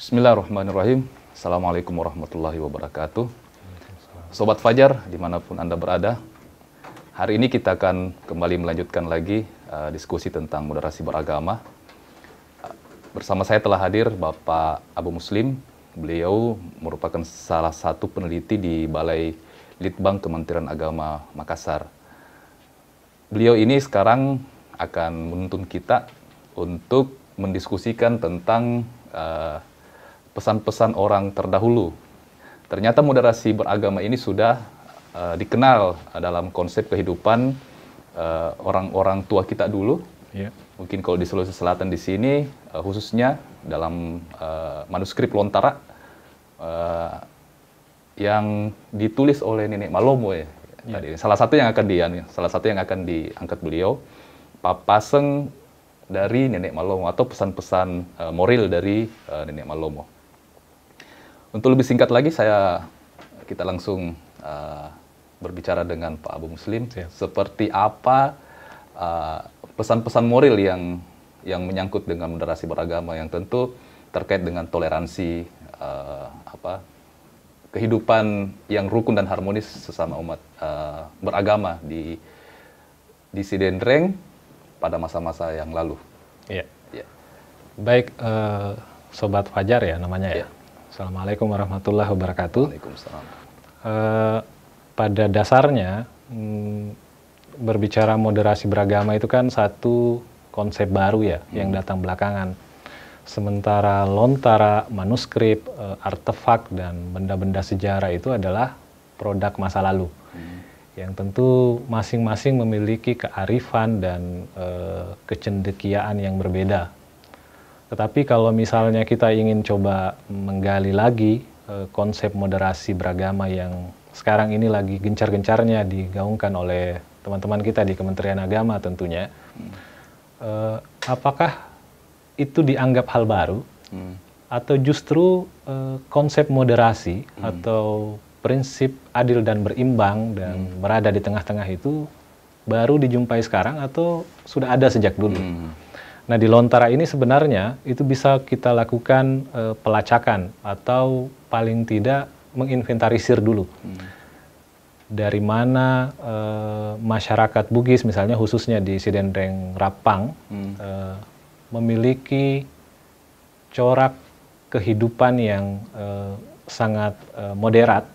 Bismillahirrahmanirrahim. Assalamualaikum warahmatullahi wabarakatuh. Sobat Fajar, dimanapun Anda berada, hari ini kita akan kembali melanjutkan lagi diskusi tentang moderasi beragama. Bersama saya telah hadir Bapak Abu Muslim. Beliau merupakan salah satu peneliti di Balai Litbang Kementerian Agama Makassar. Beliau ini sekarang akan menuntun kita untuk mendiskusikan tentang pesan-pesan orang terdahulu. Ternyata moderasi beragama ini sudah dikenal dalam konsep kehidupan orang-orang tua kita dulu. Yeah. Mungkin kalau di Sulawesi Selatan di sini, khususnya dalam manuskrip Lontara yang ditulis oleh Nenek Malomo ya. Yeah. Tadi salah satu yang akan diangkat beliau, Papaseng dari Nenek Malomo atau pesan-pesan moral dari Nenek Malomo. Untuk lebih singkat lagi, kita langsung berbicara dengan Pak Abu Muslim. Siap. Seperti apa pesan-pesan moral yang menyangkut dengan moderasi beragama, yang tentu terkait dengan toleransi, kehidupan yang rukun dan harmonis sesama umat beragama di Sidendreng pada masa-masa yang lalu. Iya. Ya. Baik, Sobat Fajar ya namanya ya. Assalamualaikum warahmatullahi wabarakatuh. Waalaikumsalam. Pada dasarnya berbicara moderasi beragama itu kan satu konsep baru ya yang datang belakangan. Sementara Lontara, manuskrip, artefak dan benda-benda sejarah itu adalah produk masa lalu. Yang tentu masing-masing memiliki kearifan dan kecendekiaan yang berbeda. Tetapi kalau misalnya kita ingin coba menggali lagi konsep moderasi beragama yang sekarang ini lagi gencar-gencarnya digaungkan oleh teman-teman kita di Kementerian Agama tentunya, apakah itu dianggap hal baru atau justru konsep moderasi atau prinsip adil dan berimbang dan berada di tengah-tengah itu baru dijumpai sekarang atau sudah ada sejak dulu? Nah, di Lontara ini sebenarnya itu bisa kita lakukan pelacakan atau paling tidak menginventarisir dulu. Dari mana masyarakat Bugis misalnya khususnya di Sidendreng Rapang memiliki corak kehidupan yang sangat moderat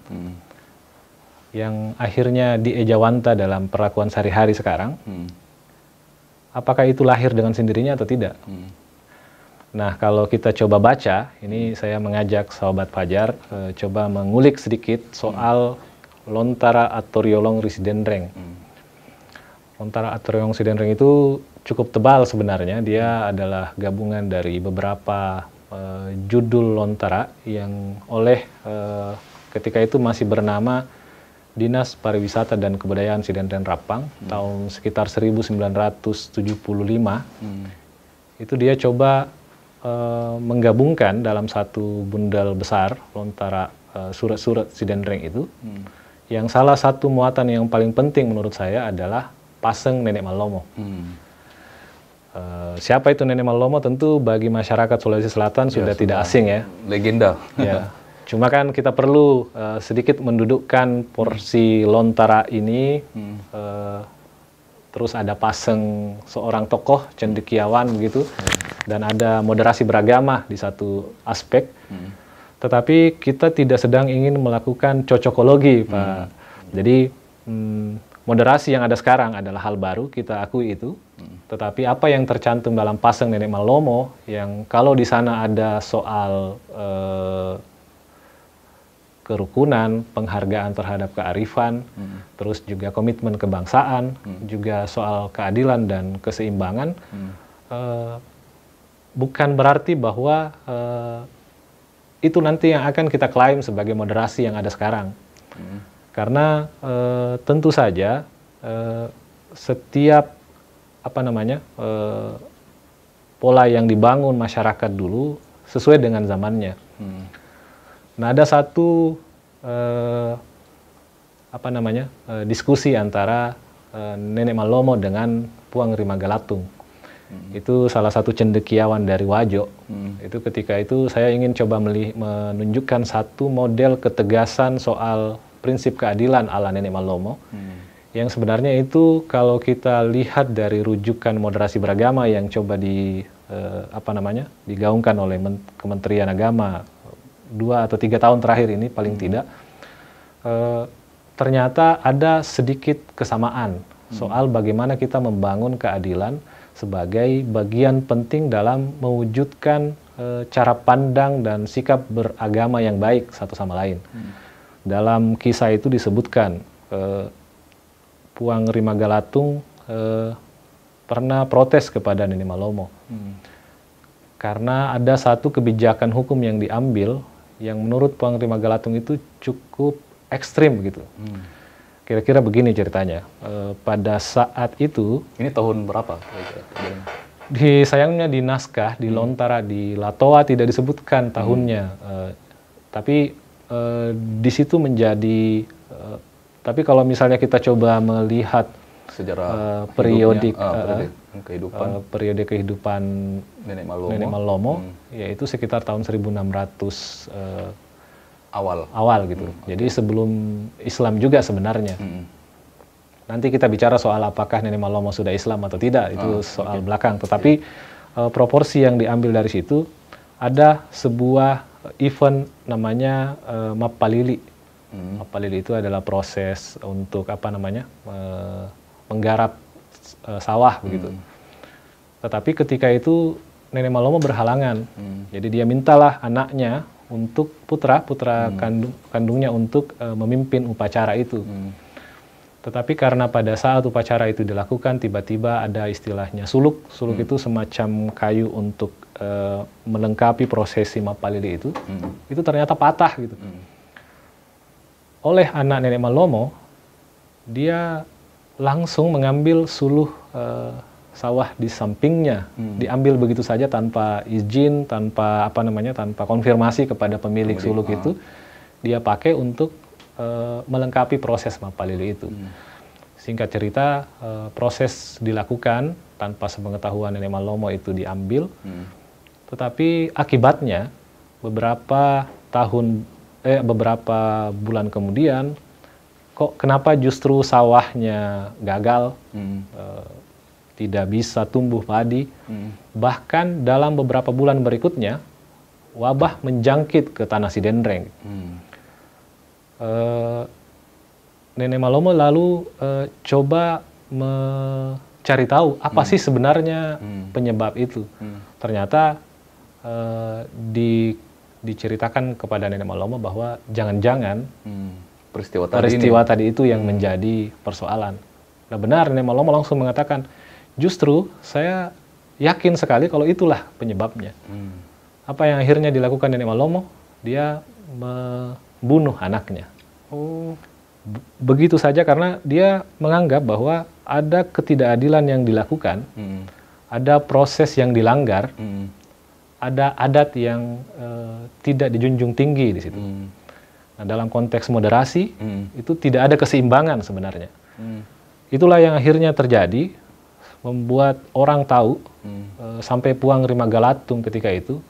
yang akhirnya diejawanta dalam perlakuan sehari-hari sekarang. Apakah itu lahir dengan sendirinya atau tidak? Nah, kalau kita coba baca, ini saya mengajak Sobat Fajar coba mengulik sedikit soal Lontara Atoriolong Risidendreng. Lontara Atoriolong Risidendreng itu cukup tebal sebenarnya. Dia adalah gabungan dari beberapa judul Lontara yang oleh ketika itu masih bernama Dinas Pariwisata dan Kebudayaan Sidendreng Rapang tahun sekitar 1975. Itu dia coba menggabungkan dalam satu bundel besar Lontara surat-surat Sidendreng itu. Yang salah satu muatan yang paling penting menurut saya adalah Paseng Nenek Malomo. Siapa itu Nenek Malomo? Tentu bagi masyarakat Sulawesi Selatan sudah tidak asing ya. Legenda. Ya. Cuma kan kita perlu sedikit mendudukkan porsi Lontara ini. Terus ada Paseng, seorang tokoh cendekiawan begitu. Dan ada moderasi beragama di satu aspek. Tetapi kita tidak sedang ingin melakukan cocokologi, Pak. Jadi moderasi yang ada sekarang adalah hal baru, kita akui itu. Tetapi apa yang tercantum dalam Paseng Nenek Malomo, yang kalau di sana ada soal kerukunan, penghargaan terhadap kearifan, terus juga komitmen kebangsaan, juga soal keadilan dan keseimbangan, bukan berarti bahwa itu nanti yang akan kita klaim sebagai moderasi yang ada sekarang. Karena tentu saja setiap pola yang dibangun masyarakat dulu sesuai dengan zamannya. Nah, ada satu diskusi antara Nenek Malomo dengan Puang Rimagalatung Itu salah satu cendekiawan dari Wajo. Itu ketika itu saya ingin coba menunjukkan satu model ketegasan soal prinsip keadilan ala Nenek Malomo. Yang sebenarnya itu kalau kita lihat dari rujukan moderasi beragama yang coba digaungkan oleh Kementerian Agama 2 atau 3 tahun terakhir ini paling tidak, ternyata ada sedikit kesamaan soal bagaimana kita membangun keadilan sebagai bagian penting dalam mewujudkan cara pandang dan sikap beragama yang baik satu sama lain. Dalam kisah itu disebutkan Puang Rimagalatung pernah protes kepada Nenek Malomo karena ada satu kebijakan hukum yang diambil yang menurut Puang Rimagalatung itu cukup ekstrim gitu. Kira-kira begini ceritanya. Pada saat itu, Ini tahun berapa? sayangnya di naskah, di Lontara, di Latoa tidak disebutkan tahunnya. Tapi di situ menjadi, tapi kalau misalnya kita coba melihat sejarah periodik periode kehidupan Nenek Malomo, yaitu sekitar tahun 1600 awal gitu. Jadi sebelum Islam juga sebenarnya. Nanti kita bicara soal apakah Nenek Malomo sudah Islam atau tidak, itu soal belakang. Tetapi proporsi yang diambil dari situ, ada sebuah event namanya Mapalili. Mapalili itu adalah proses untuk menggarap sawah begitu. Tetapi ketika itu Nenek Malomo berhalangan. Jadi dia mintalah anaknya untuk putra kandungnya untuk memimpin upacara itu. Tetapi karena pada saat upacara itu dilakukan tiba-tiba ada istilahnya suluk. Suluk itu semacam kayu untuk melengkapi prosesi Mapalili itu. Itu ternyata patah gitu. Oleh anak Nenek Malomo, dia langsung mengambil suluh sawah di sampingnya, diambil begitu saja tanpa izin, tanpa tanpa konfirmasi kepada pemilik suluk itu, dia pakai untuk melengkapi proses Mapalili itu. Singkat cerita, proses dilakukan tanpa sepengetahuan Nenek Malomo itu diambil, tetapi akibatnya beberapa bulan kemudian, kenapa justru sawahnya gagal, tidak bisa tumbuh padi, bahkan dalam beberapa bulan berikutnya, wabah menjangkit ke Tanah Sidendreng. Nenek Malomo lalu coba mencari tahu apa sih sebenarnya penyebab itu. Ternyata diceritakan kepada Nenek Malomo bahwa jangan-jangan peristiwa tadi itu yang menjadi persoalan. Nah benar, Nenek Malomo langsung mengatakan, justru saya yakin sekali kalau itulah penyebabnya. Apa yang akhirnya dilakukan Nenek Malomo? Dia membunuh anaknya. Begitu saja karena dia menganggap bahwa ada ketidakadilan yang dilakukan, ada proses yang dilanggar, ada adat yang tidak dijunjung tinggi di situ. Nah, dalam konteks moderasi itu tidak ada keseimbangan sebenarnya. Itulah yang akhirnya terjadi, membuat orang tahu sampai Puang Rimagalatung ketika itu,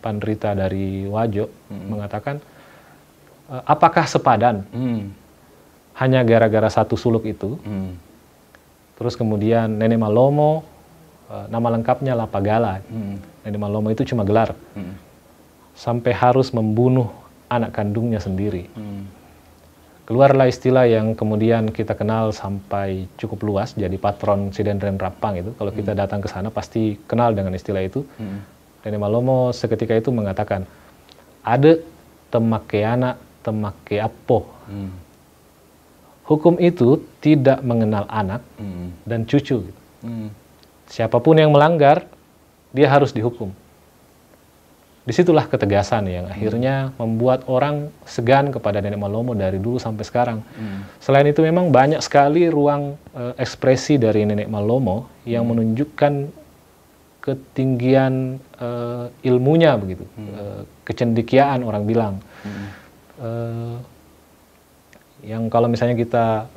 Pandrita dari Wajo mengatakan, apakah sepadan hanya gara-gara satu suluk itu? Terus kemudian Nenek Malomo, nama lengkapnya Lapagala. Nenek Malomo itu cuma gelar. Sampai harus membunuh anak kandungnya sendiri. Keluarlah istilah yang kemudian kita kenal sampai cukup luas, jadi patron Sidendreng Rapang itu. Kalau kita datang ke sana pasti kenal dengan istilah itu. Nenek Malomo seketika itu mengatakan, ada temake anak, temake apo. Hukum itu tidak mengenal anak dan cucu. Siapapun yang melanggar, dia harus dihukum. Disitulah ketegasan yang akhirnya membuat orang segan kepada Nenek Malomo dari dulu sampai sekarang. Selain itu memang banyak sekali ruang ekspresi dari Nenek Malomo yang menunjukkan ketinggian ilmunya begitu, kecendekiaan orang bilang. yang kalau misalnya kita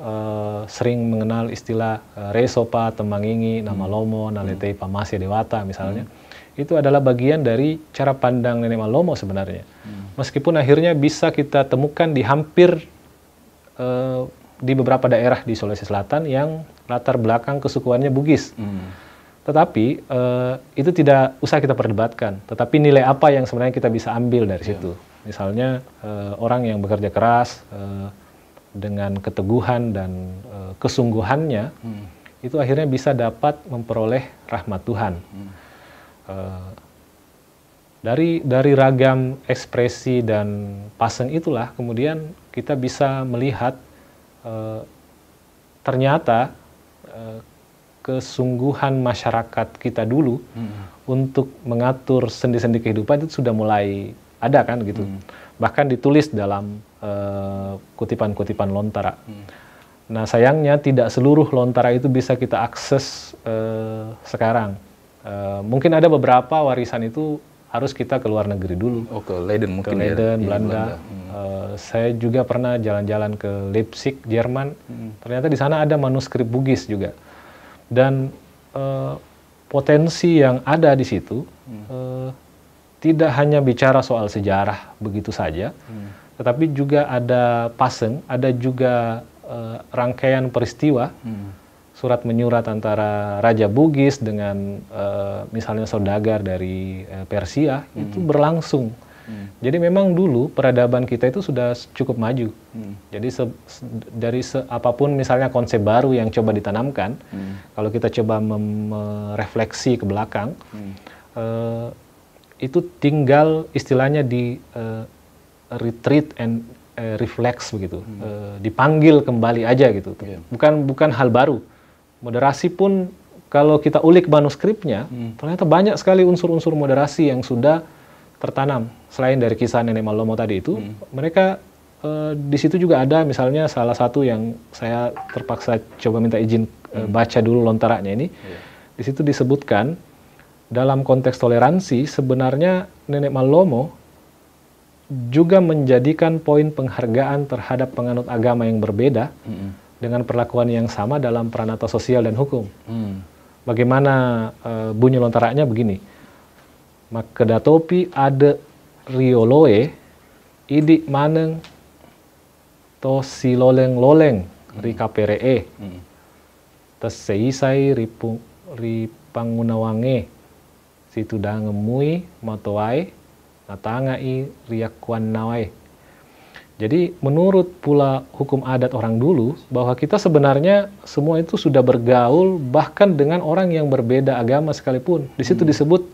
sering mengenal istilah Resopa, Temangingi, Nama Lomo, Naletei Pamasya Dewata misalnya, itu adalah bagian dari cara pandang Nenek Malomo sebenarnya. Meskipun akhirnya bisa kita temukan di hampir di beberapa daerah di Sulawesi Selatan yang latar belakang kesukuannya Bugis. Tetapi itu tidak usah kita perdebatkan. Tetapi nilai apa yang sebenarnya kita bisa ambil dari situ? Misalnya orang yang bekerja keras dengan keteguhan dan kesungguhannya, itu akhirnya bisa dapat memperoleh rahmat Tuhan. Dari ragam ekspresi dan pasang itulah kemudian kita bisa melihat ternyata kesungguhan masyarakat kita dulu untuk mengatur sendi-sendi kehidupan itu sudah mulai ada kan gitu. Bahkan ditulis dalam kutipan-kutipan Lontara. Nah sayangnya tidak seluruh Lontara itu bisa kita akses sekarang. Mungkin ada beberapa warisan itu harus kita ke luar negeri dulu. Oh, ke Leiden mungkin. Ke Leiden, ya, Belanda. Saya juga pernah jalan-jalan ke Leipzig, Jerman. Ternyata di sana ada manuskrip Bugis juga. Dan potensi yang ada di situ tidak hanya bicara soal sejarah begitu saja, tetapi juga ada paseng, ada juga rangkaian peristiwa. Surat menyurat antara Raja Bugis dengan misalnya saudagar dari Persia itu berlangsung. Jadi memang dulu peradaban kita itu sudah cukup maju. Jadi dari apapun misalnya konsep baru yang coba ditanamkan, kalau kita coba merefleksi ke belakang, itu tinggal istilahnya di retreat and reflex begitu, dipanggil kembali aja gitu. Bukan hal baru. Moderasi pun kalau kita ulik manuskripnya, ternyata banyak sekali unsur-unsur moderasi yang sudah tertanam. Selain dari kisah Nenek Malomo tadi itu, mereka di situ juga ada misalnya salah satu yang saya terpaksa coba minta izin baca dulu lontaranya ini. Di situ disebutkan dalam konteks toleransi sebenarnya Nenek Malomo juga menjadikan poin penghargaan terhadap penganut agama yang berbeda dengan perlakuan yang sama dalam peranata sosial dan hukum. Bagaimana bunyi lontaranya begini. Makedatopi ade rioloe idik maneng to siloleng-loleng rikaperee teseisai ripangunawange situdangemui matoai natangai riakuan nawai. Jadi menurut pula hukum adat orang dulu bahwa kita sebenarnya semua itu sudah bergaul bahkan dengan orang yang berbeda agama sekalipun. Di situ disebut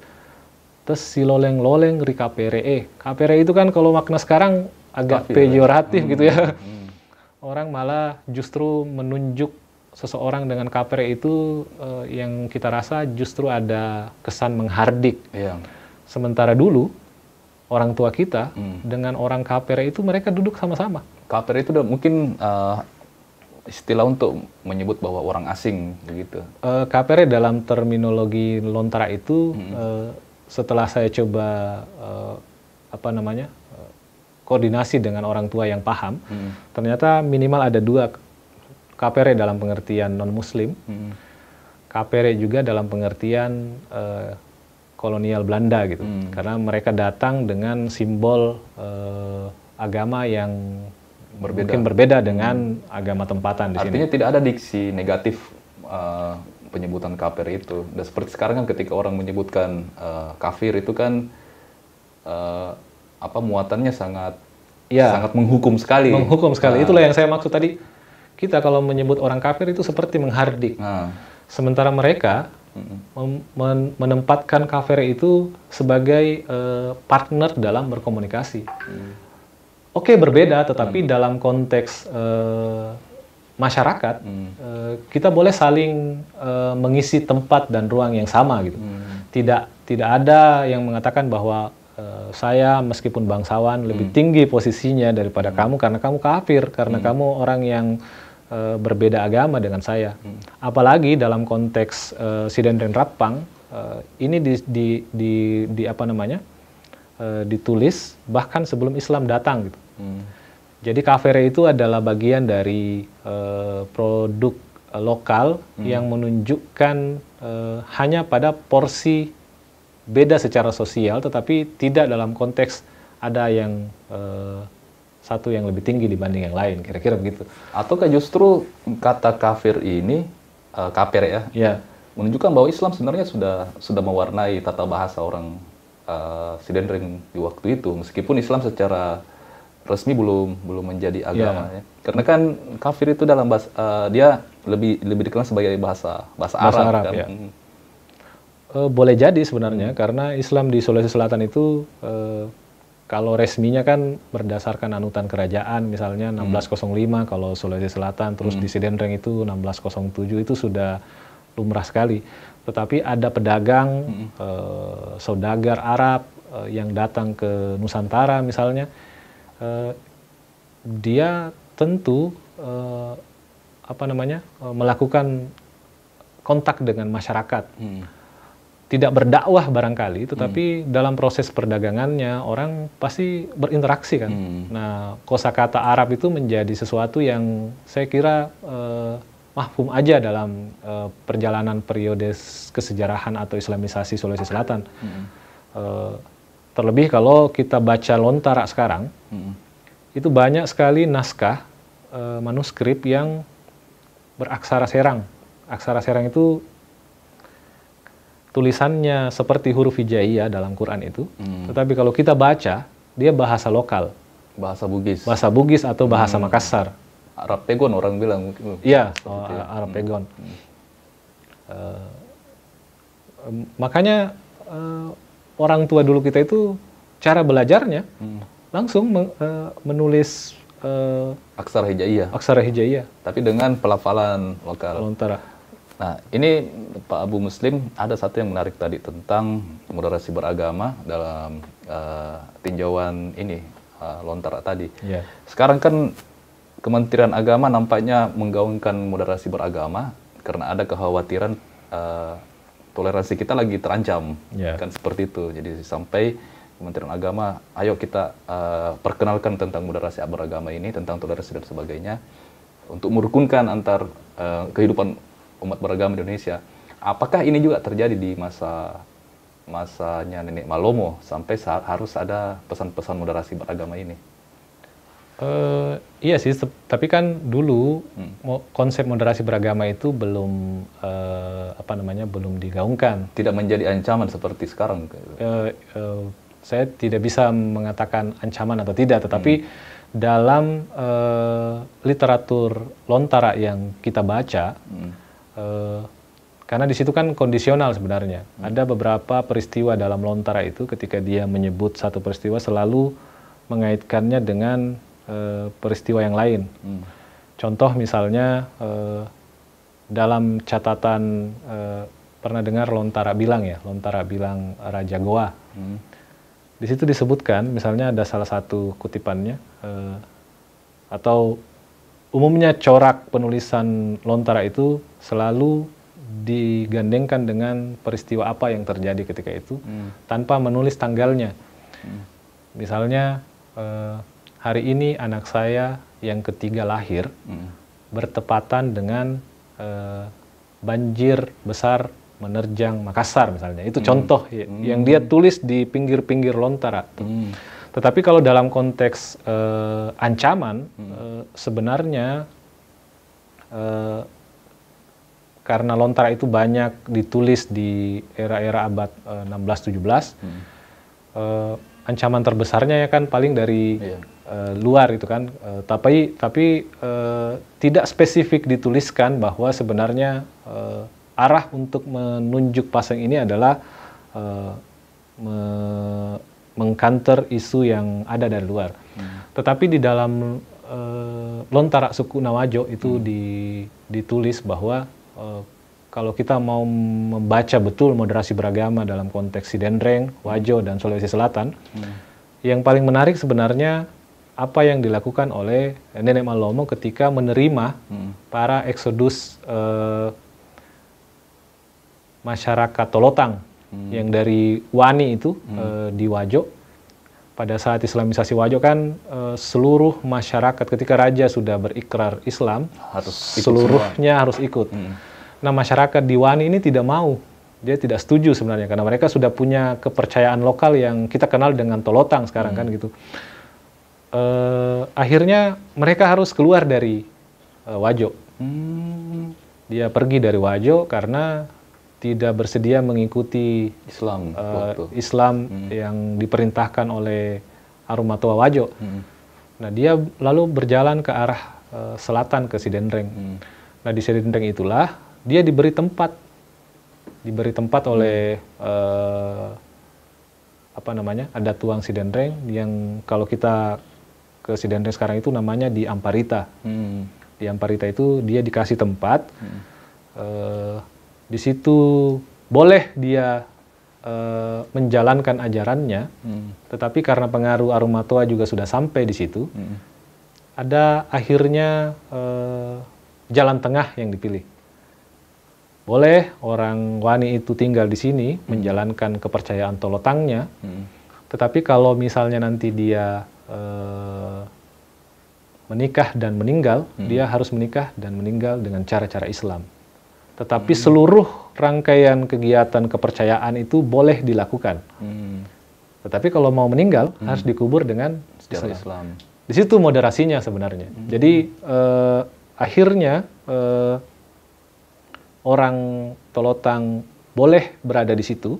tes siloleng-loleng ri KPRE. KPRE itu kan kalau makna sekarang agak pejoratif gitu ya. Orang malah justru menunjuk seseorang dengan KPRE itu yang kita rasa justru ada kesan menghardik. Sementara dulu orang tua kita dengan orang KPRE itu mereka duduk sama-sama. KPRE itu udah mungkin istilah untuk menyebut bahwa orang asing begitu. KPRE dalam terminologi Lontara itu setelah saya coba koordinasi dengan orang tua yang paham, ternyata minimal ada dua KPRE dalam pengertian non-Muslim, KPRE juga dalam pengertian kolonial Belanda gitu, karena mereka datang dengan simbol agama yang mungkin berbeda dengan agama tempatan di sini. Artinya tidak ada diksi negatif penyebutan kafir itu. Dan seperti sekarang kan ketika orang menyebutkan kafir itu kan muatannya sangat menghukum sekali. Menghukum sekali. Itulah yang saya maksud tadi. Kita kalau menyebut orang kafir itu seperti menghardik. Sementara mereka menempatkan kafir itu sebagai partner dalam berkomunikasi. Oke, berbeda, tetapi dalam konteks masyarakat, kita boleh saling mengisi tempat dan ruang yang sama gitu. Tidak ada yang mengatakan bahwa saya meskipun bangsawan lebih tinggi posisinya daripada kamu karena kamu kafir, karena kamu orang yang berbeda agama dengan saya. Apalagi dalam konteks Sinden dan Rapang, ini ditulis bahkan sebelum Islam datang gitu. Jadi kafere itu adalah bagian dari produk lokal yang menunjukkan hanya pada porsi beda secara sosial, tetapi tidak dalam konteks ada yang satu yang lebih tinggi dibanding yang lain, kira-kira begitu. Ataukah justru kata kafir ini, kafir ya, Ya, menunjukkan bahwa Islam sebenarnya sudah mewarnai tata bahasa orang Sidendreng di waktu itu, meskipun Islam secara resmi belum menjadi agama ya. Karena kan kafir itu dalam bahasa dia lebih dikenal sebagai bahasa Arab kan. ya. Boleh jadi sebenarnya karena Islam di Sulawesi Selatan itu kalau resminya kan berdasarkan anutan kerajaan, misalnya 1605 kalau Sulawesi Selatan, terus di Sidendreng itu 1607, itu sudah lumrah sekali. Tetapi ada pedagang, saudagar Arab yang datang ke Nusantara misalnya, dia tentu melakukan kontak dengan masyarakat. Tidak berdakwah barangkali, tetapi dalam proses perdagangannya orang pasti berinteraksi kan. Nah, kosakata Arab itu menjadi sesuatu yang saya kira mahfum aja dalam perjalanan periode kesejarahan atau Islamisasi Sulawesi Selatan. Terlebih kalau kita baca Lontara sekarang, itu banyak sekali naskah manuskrip yang beraksara serang. Aksara serang itu tulisannya seperti huruf hijaiyah dalam Quran itu, tetapi kalau kita baca, dia bahasa lokal. Bahasa Bugis. Bahasa Bugis atau bahasa Makassar. Arab Pegon orang bilang. Iya, Arab Pegon. Makanya orang tua dulu kita itu cara belajarnya langsung menulis aksara hijaiyah. Aksara hijaiyah. Tapi dengan pelafalan lokal. Lontara. Nah, ini Pak Abu Muslim, ada satu yang menarik tadi tentang moderasi beragama dalam tinjauan ini, Lontara tadi. Yeah. Sekarang kan Kementerian Agama nampaknya menggaungkan moderasi beragama karena ada kekhawatiran toleransi kita lagi terancam. Yeah. Kan seperti itu. Jadi sampai Kementerian Agama, ayo kita perkenalkan tentang moderasi beragama ini, tentang toleransi dan sebagainya, untuk merukunkan antar kehidupan umat beragama Indonesia. Apakah ini juga terjadi di masanya Nenek Malomo sampai harus ada pesan-pesan moderasi beragama ini? Iya sih, tapi kan dulu konsep moderasi beragama itu belum belum digaungkan. Tidak menjadi ancaman seperti sekarang. Saya tidak bisa mengatakan ancaman atau tidak, tetapi dalam literatur Lontara yang kita baca, karena di situ kan kondisional sebenarnya. Ada beberapa peristiwa dalam Lontara itu ketika dia menyebut satu peristiwa selalu mengaitkannya dengan peristiwa yang lain. Contoh misalnya dalam catatan pernah dengar Lontara Bilang ya, Lontara Bilang Raja Goa. Di situ disebutkan misalnya ada salah satu kutipannya atau umumnya corak penulisan Lontara itu selalu digandengkan dengan peristiwa apa yang terjadi ketika itu tanpa menulis tanggalnya. Misalnya hari ini anak saya yang ketiga lahir bertepatan dengan banjir besar menerjang Makassar misalnya. Itu contoh yang dia tulis di pinggir-pinggir Lontara. Tetapi kalau dalam konteks ancaman, sebenarnya karena Lontara itu banyak ditulis di era-era abad 16-17, ancaman terbesarnya ya kan paling dari luar itu kan. Tapi tidak spesifik dituliskan bahwa sebenarnya arah untuk menunjuk pasang ini adalah mengcounter isu yang ada dari luar. Tetapi di dalam Lontara suku Nawajo itu ditulis bahwa kalau kita mau membaca betul moderasi beragama dalam konteks Sidendreng, Wajo, dan Sulawesi Selatan, yang paling menarik sebenarnya apa yang dilakukan oleh Nenek Malomo ketika menerima para eksodus masyarakat Tolotang yang dari Wani itu di Wajo, pada saat Islamisasi Wajo kan seluruh masyarakat ketika raja sudah berikrar Islam, Harus ikut seluruhnya harus ikut. Nah, masyarakat di Wani ini tidak mau. Dia tidak setuju sebenarnya karena mereka sudah punya kepercayaan lokal yang kita kenal dengan Tolotang sekarang kan gitu. Akhirnya mereka harus keluar dari Wajo. Dia pergi dari Wajo karena tidak bersedia mengikuti Islam Islam yang diperintahkan oleh Arumatoa Wajo. Nah, dia lalu berjalan ke arah selatan ke Sidendreng. Nah, di Sidendreng itulah dia diberi tempat oleh adat Tuang Sidendreng yang kalau kita ke Sidendreng sekarang itu namanya di Amparita. Di Amparita itu dia dikasih tempat. Di situ boleh dia menjalankan ajarannya, tetapi karena pengaruh Arumatoa juga sudah sampai di situ, ada akhirnya jalan tengah yang dipilih. Boleh orang Wani itu tinggal di sini, menjalankan kepercayaan Tolotangnya, tetapi kalau misalnya nanti dia menikah dan meninggal, dia harus menikah dan meninggal dengan cara-cara Islam. Tetapi seluruh rangkaian kegiatan kepercayaan itu boleh dilakukan. Tetapi kalau mau meninggal, harus dikubur dengan Islam. Di situ moderasinya sebenarnya. Jadi akhirnya orang Tolotang boleh berada di situ,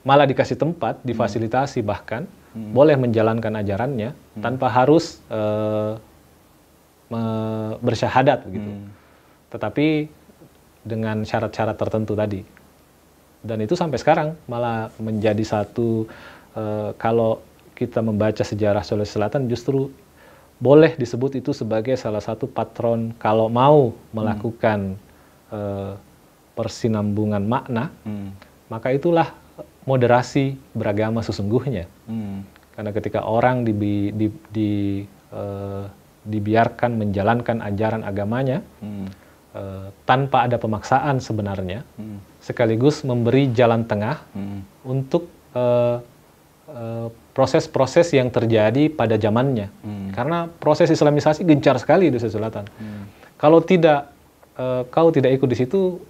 malah dikasih tempat, difasilitasi bahkan, boleh menjalankan ajarannya tanpa harus bersyahadat begitu. Tetapi dengan syarat-syarat tertentu tadi. Dan itu sampai sekarang malah menjadi satu, kalau kita membaca sejarah Sulawesi Selatan justru boleh disebut itu sebagai salah satu patron kalau mau melakukan persinambungan makna, maka itulah moderasi beragama sesungguhnya. Karena ketika orang dibiarkan menjalankan ajaran agamanya tanpa ada pemaksaan sebenarnya, sekaligus memberi jalan tengah untuk proses-proses yang terjadi pada zamannya. Karena proses Islamisasi gencar sekali di Sulawesi Selatan. Kalau kau tidak ikut di situ,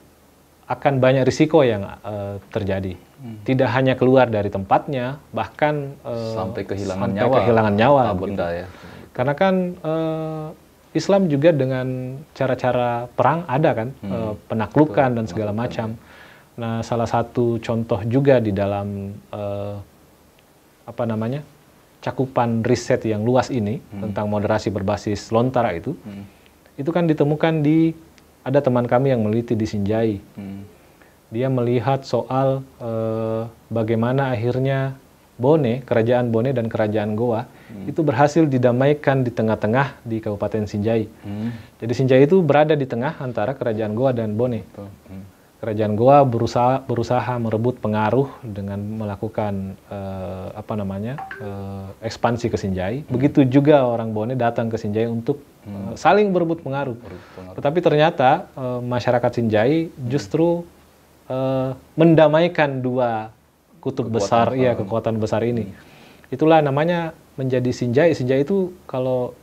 akan banyak risiko yang terjadi. Tidak hanya keluar dari tempatnya, bahkan sampai kehilangan nyawa. Benda, ya. Karena kan Islam juga dengan cara-cara perang ada kan, penaklukan dan segala macam. Nah, salah satu contoh juga di dalam cakupan riset yang luas ini tentang moderasi berbasis Lontara itu kan ditemukan ada teman kami yang meneliti di Sinjai. Dia melihat soal bagaimana akhirnya Bone, kerajaan Bone dan kerajaan Goa itu berhasil didamaikan di tengah-tengah di Kabupaten Sinjai. Jadi Sinjai itu berada di tengah antara kerajaan Goa dan Bone. Kerajaan Goa berusaha merebut pengaruh dengan melakukan ekspansi ke Sinjai. Begitu juga orang Bone datang ke Sinjai untuk saling berebut pengaruh. Tetapi ternyata masyarakat Sinjai justru mendamaikan dua kutub besar, kekuatan besar ini. Itulah namanya menjadi Sinjai. Sinjai itu kalau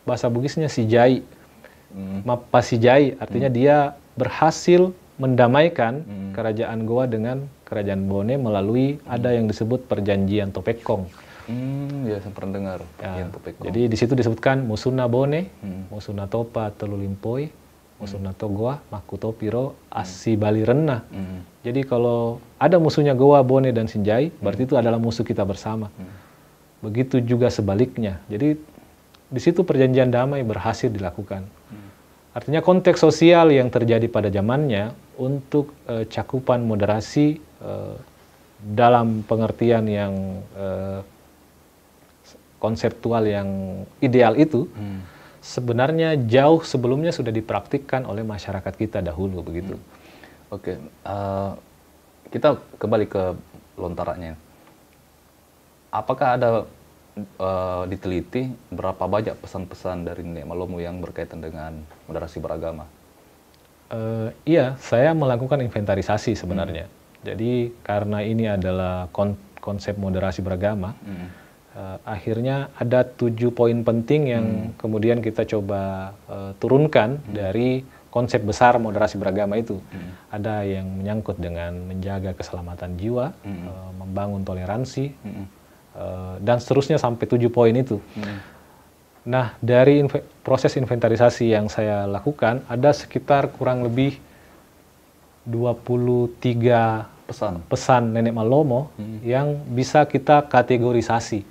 bahasa Bugisnya Sijai, Mapa Sijai, artinya dia berhasil mendamaikan kerajaan Goa dengan kerajaan Bone melalui ada yang disebut perjanjian Topekong. Ya, saya pernah dengar. Ya, jadi di situ disebutkan Musuna Bone, Musuna Topa Telulimpoi, Musuna Togoa, Makuto Piro, Asi Bali Rena. Jadi kalau ada musuhnya Goa, Bone, dan Sinjai, berarti itu adalah musuh kita bersama. Begitu juga sebaliknya. Jadi di situ perjanjian damai berhasil dilakukan. Artinya konteks sosial yang terjadi pada zamannya untuk cakupan moderasi dalam pengertian yang konseptual yang ideal itu sebenarnya jauh sebelumnya sudah dipraktikkan oleh masyarakat kita dahulu begitu. Oke, kita kembali ke lontaranya. Apakah ada diteliti berapa banyak pesan-pesan dari Nenek Malomo yang berkaitan dengan moderasi beragama? Iya, saya melakukan inventarisasi sebenarnya. Jadi karena ini adalah konsep moderasi beragama, akhirnya ada 7 poin penting yang kemudian kita coba turunkan dari konsep besar moderasi beragama itu. Ada yang menyangkut dengan menjaga keselamatan jiwa, membangun toleransi, dan seterusnya sampai 7 poin itu. Nah, dari proses inventarisasi yang saya lakukan, ada sekitar kurang lebih 23 pesan Nenek Malomo yang bisa kita kategorisasi.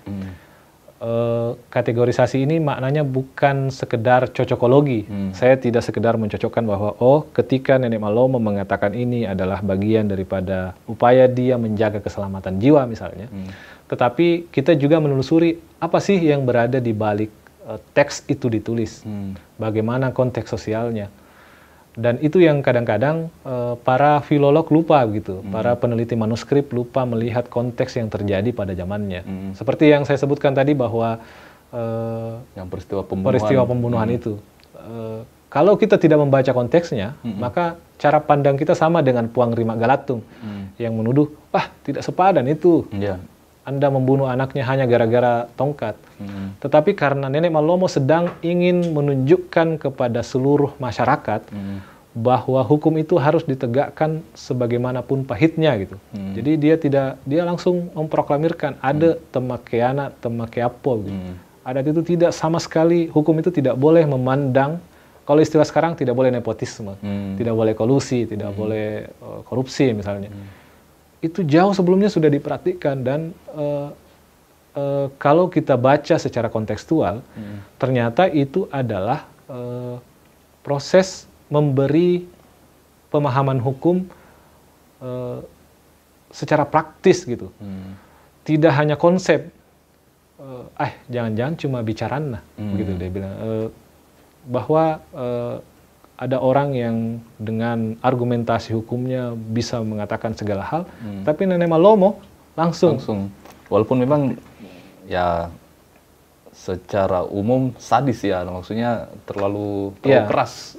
Kategorisasi ini maknanya bukan sekedar cocokologi. Saya tidak sekedar mencocokkan bahwa ketika Nenek Malomo mengatakan ini adalah bagian daripada upaya dia menjaga keselamatan jiwa misalnya. Tetapi kita juga menelusuri apa sih yang berada di balik teks itu ditulis. Bagaimana konteks sosialnya. Dan itu yang kadang-kadang para filolog lupa gitu, para peneliti manuskrip lupa melihat konteks yang terjadi pada zamannya. Seperti yang saya sebutkan tadi bahwa yang peristiwa pembunuhan itu. Kalau kita tidak membaca konteksnya, maka cara pandang kita sama dengan Puang Rima Galatung yang menuduh, tidak sepadan itu. Anda membunuh anaknya hanya gara-gara tongkat. Tetapi karena Nenek Malomo sedang ingin menunjukkan kepada seluruh masyarakat bahwa hukum itu harus ditegakkan sebagaimanapun pahitnya gitu. Jadi dia langsung memproklamirkan ada temakeana, temakeapo gitu. Adat itu tidak sama sekali, hukum itu tidak boleh memandang, kalau istilah sekarang tidak boleh nepotisme, tidak boleh kolusi, tidak boleh korupsi misalnya. Itu jauh sebelumnya sudah diperhatikan dan kalau kita baca secara kontekstual, ternyata itu adalah proses memberi pemahaman hukum secara praktis gitu. Tidak hanya konsep, jangan-jangan cuma bicarana, begitu dia bilang. Bahwa ada orang yang dengan argumentasi hukumnya bisa mengatakan segala hal, tapi Nenek Malomo langsung. Walaupun memang ya secara umum sadis ya, maksudnya terlalu keras.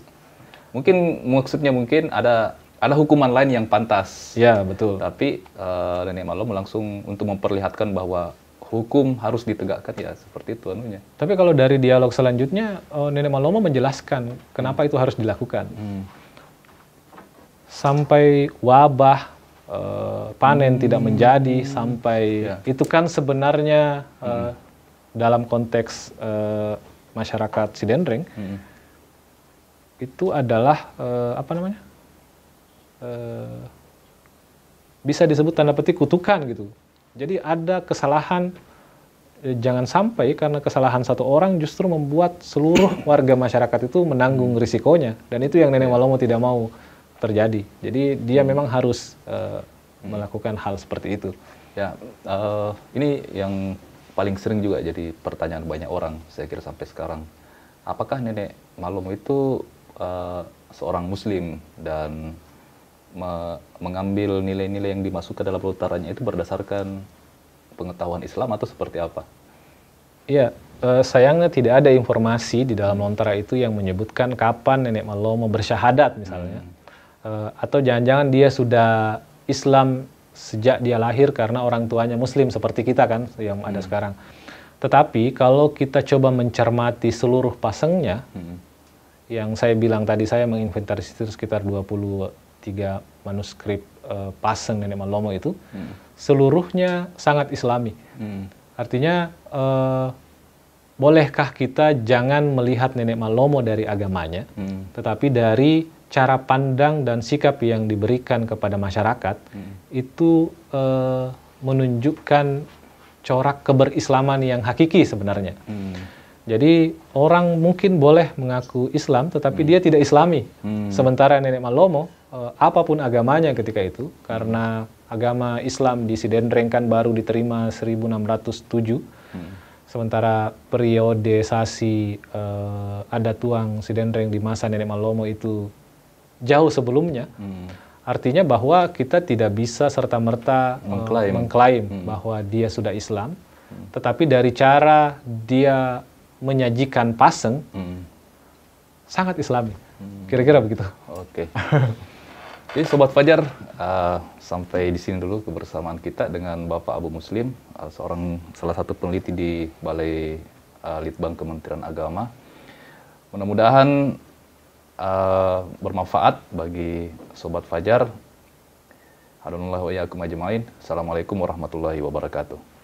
Maksudnya mungkin ada hukuman lain yang pantas. Ya, betul. Tapi Nenek Malomo langsung untuk memperlihatkan bahwa hukum harus ditegakkan ya, seperti itu anunya. Tapi kalau dari dialog selanjutnya, Nenek Malomo menjelaskan kenapa itu harus dilakukan. Sampai wabah, panen tidak menjadi, sampai itu kan sebenarnya dalam konteks masyarakat Sidendreng, itu adalah bisa disebut tanda petik kutukan gitu. Jadi ada kesalahan, jangan sampai karena kesalahan satu orang justru membuat seluruh warga masyarakat itu menanggung risikonya. Dan itu yang Nenek Malomo tidak mau terjadi. Jadi dia memang harus melakukan hal seperti itu. Ya, ini yang paling sering juga jadi pertanyaan banyak orang, saya kira sampai sekarang. Apakah Nenek Malomo itu seorang Muslim dan mengambil nilai-nilai yang dimasukkan dalam lontarannya itu berdasarkan pengetahuan Islam atau seperti apa? Iya, sayangnya tidak ada informasi di dalam lontara itu yang menyebutkan kapan Nenek Malomo bersyahadat misalnya. Atau jangan-jangan dia sudah Islam sejak dia lahir karena orang tuanya Muslim seperti kita kan yang ada sekarang. Tetapi kalau kita coba mencermati seluruh pasangnya, yang saya bilang tadi saya menginventarisir sekitar 23 manuskrip pasang Nenek Malomo itu, seluruhnya sangat Islami. Artinya, bolehkah kita jangan melihat Nenek Malomo dari agamanya, tetapi dari cara pandang dan sikap yang diberikan kepada masyarakat, itu menunjukkan corak keberislaman yang hakiki sebenarnya. Jadi orang mungkin boleh mengaku Islam, tetapi dia tidak Islami. Sementara Nenek Malomo, apapun agamanya ketika itu, karena agama Islam di Sidendreng kan baru diterima 1607, sementara periodisasi adat tuang Sidendreng di masa Nenek Malomo itu jauh sebelumnya. Artinya bahwa kita tidak bisa serta-merta mengklaim bahwa dia sudah Islam, tetapi dari cara dia menyajikan pasang sangat Islami, kira-kira begitu. Oke. Jadi Sobat Fajar, sampai di sini dulu kebersamaan kita dengan Bapak Abu Muslim, salah satu peneliti di Balai Litbang Kementerian Agama. Mudah-mudahan bermanfaat bagi Sobat Fajar. Alhamdulillah wa iyyakum ajmain. Assalamualaikum warahmatullahi wabarakatuh.